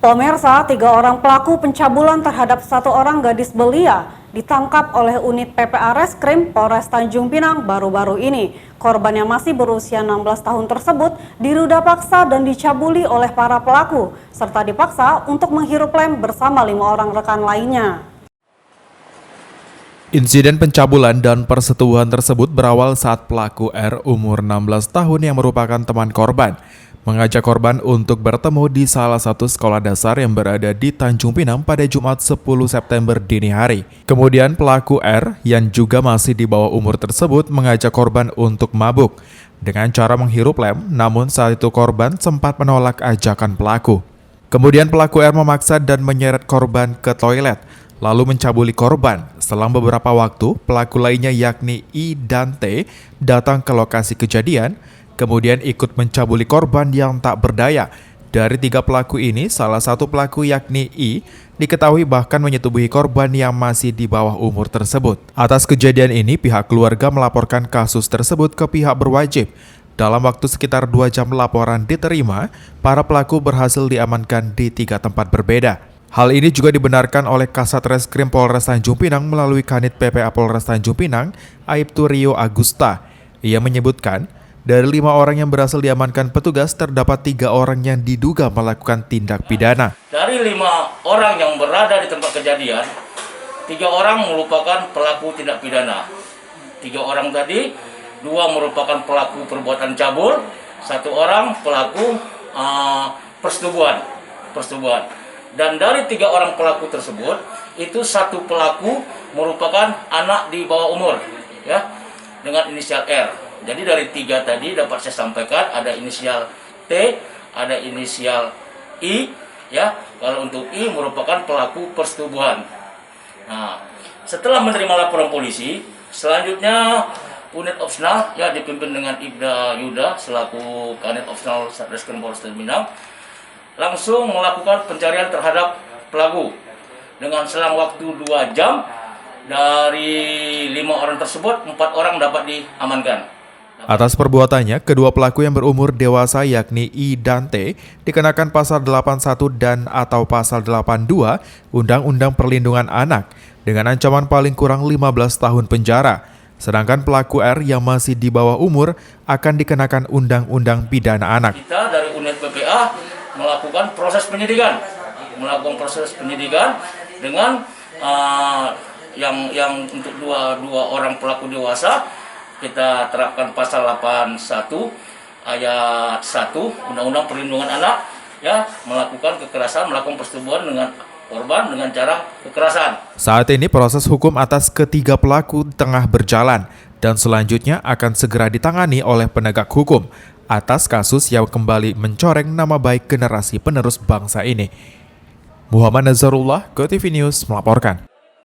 Pemirsa, 3 orang pelaku pencabulan terhadap 1 orang gadis belia ditangkap oleh unit PPA Reskrim Polres Tanjung Pinang baru-baru ini. Korban yang masih berusia 16 tahun tersebut diruda paksa dan dicabuli oleh para pelaku, serta dipaksa untuk menghirup lem bersama 5 orang rekan lainnya. Insiden pencabulan dan persetubuhan tersebut berawal saat pelaku R umur 16 tahun yang merupakan teman korban mengajak korban untuk bertemu di salah satu sekolah dasar yang berada di Tanjung Pinang pada Jumat 10 September dini hari. Kemudian pelaku R yang juga masih di bawah umur tersebut mengajak korban untuk mabuk dengan cara menghirup lem, namun saat itu korban sempat menolak ajakan pelaku. Kemudian pelaku R memaksa dan menyeret korban ke toilet, lalu mencabuli korban. Selang beberapa waktu, pelaku lainnya yakni I dan T datang ke lokasi kejadian, kemudian ikut mencabuli korban yang tak berdaya. Dari 3 pelaku ini, salah satu pelaku yakni I diketahui bahkan menyetubuhi korban yang masih di bawah umur tersebut. Atas kejadian ini, pihak keluarga melaporkan kasus tersebut ke pihak berwajib. Dalam waktu sekitar 2 jam laporan diterima, para pelaku berhasil diamankan di 3 tempat berbeda. Hal ini juga dibenarkan oleh Kasat Reskrim Polres Tanjung Pinang melalui Kanit PPA Polres Tanjung Pinang, Aibtu Rio Agusta. Ia menyebutkan, dari 5 orang yang berhasil diamankan petugas, terdapat 3 orang yang diduga melakukan tindak pidana. Dari 5 orang yang berada di tempat kejadian, 3 orang merupakan pelaku tindak pidana. 3 orang tadi, 2 merupakan pelaku perbuatan cabul, 1 orang pelaku persetubuhan. Dan dari 3 orang pelaku tersebut, itu 1 pelaku merupakan anak di bawah umur, ya, dengan inisial R. Jadi dari 3 tadi dapat saya sampaikan, ada inisial T, ada inisial I, ya. Kalau untuk I merupakan pelaku persetubuhan. Nah, setelah menerima laporan polisi, selanjutnya unit opsional ya dipimpin dengan Ibda Yuda selaku Kanit Opsional Satreskrim Polres Tanjung Pinang langsung melakukan pencarian terhadap pelaku dengan selang waktu 2 jam. Dari 5 orang tersebut, 4 orang dapat diamankan. Atas perbuatannya, kedua pelaku yang berumur dewasa yakni I dan T dikenakan pasal 81 dan atau pasal 82 Undang-Undang Perlindungan Anak dengan ancaman paling kurang 15 tahun penjara. Sedangkan pelaku R yang masih di bawah umur akan dikenakan Undang-Undang Pidana Anak. Kita dari unit PPA melakukan proses penyidikan, dengan yang untuk dua orang pelaku dewasa kita terapkan pasal 81 ayat 1 Undang-Undang Perlindungan Anak, ya, melakukan kekerasan, melakukan persetubuhan dengan korban dengan cara kekerasan. Saat ini proses hukum atas ketiga pelaku tengah berjalan dan selanjutnya akan segera ditangani oleh penegak hukum atas kasus yang kembali mencoreng nama baik generasi penerus bangsa ini. Muhammad Nazarullah, GoTV News melaporkan.